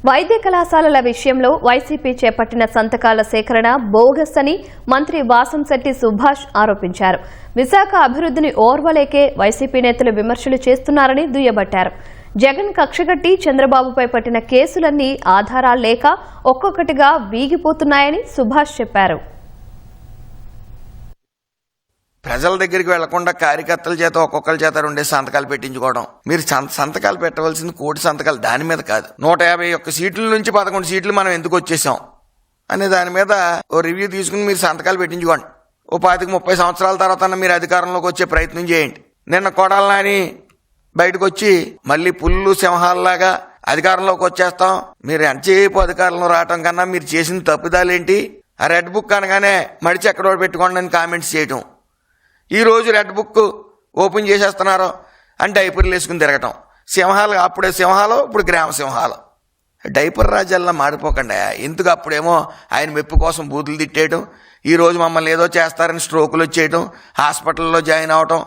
వైద్య కళాశాలల విషయంలో వైసీపీ చేపట్టిన సంతకాల సేకరణ బోగస్ అని మంత్రి వాసంశెట్టి సుభాష్ ఆరోపించారు. విశాఖ అభివృద్ధిని ఓర్వలేకే వైసీపీ నేతలు విమర్శలు చేస్తున్నారని దుయ్యబట్టారు. జగన్ కక్షగట్టి చంద్రబాబుపై పట్టిన కేసులన్నీ ఆధారాలు లేక ఒక్కొక్కటిగా వీగిపోతున్నాయని సుభాష్ చెప్పారు. ప్రజల దగ్గరికి వెళ్లకుండా కార్యకర్తల చేత ఒక్కొక్కరి చేత 2 సంతకాలు పెట్టించుకోవడం. మీరు సంతకాలు పెట్టవలసింది కోటి సంతకాలు దాని మీద కాదు. 151 సీట్ల నుంచి 11 సీట్లు మనం ఎందుకు వచ్చేసాం అనే దాని మీద ఓ రివ్యూ తీసుకుని మీరు సంతకాలు పెట్టించుకోండి. ఓ 25-30 సంవత్సరాల తర్వాత మీరు అధికారంలోకి వచ్చే ప్రయత్నం చేయండి. నిన్న కొడాలి నాని బయటకు వచ్చి మళ్ళీ పుల్లు సింహాలలాగా అధికారంలోకి వచ్చేస్తాం, మీరు ఎంతసేపు అధికారంలో రావటం కన్నా మీరు చేసిన తప్పిదాలేంటి, ఆ రెడ్ బుక్ అనగానే మడిచి ఎక్కడో పెట్టుకోండి అని కామెంట్స్ చేయటం. ఈరోజు రెడ్ బుక్ ఓపెన్ చేసేస్తున్నారు అని డైపర్లు వేసుకుని తిరగటం. సింహాలు అప్పుడే సింహాలు, ఇప్పుడు గ్రామ సింహాలు. డైపర్ రాజ్యాల్లో మాడిపోకండి. ఎందుకు అప్పుడేమో ఆయన మెప్పు కోసం బూతులు తిట్టేయటం, ఈరోజు మమ్మల్ని ఏదో చేస్తారని స్ట్రోకులు వచ్చేయటం, హాస్పిటల్లో జాయిన్ అవటం.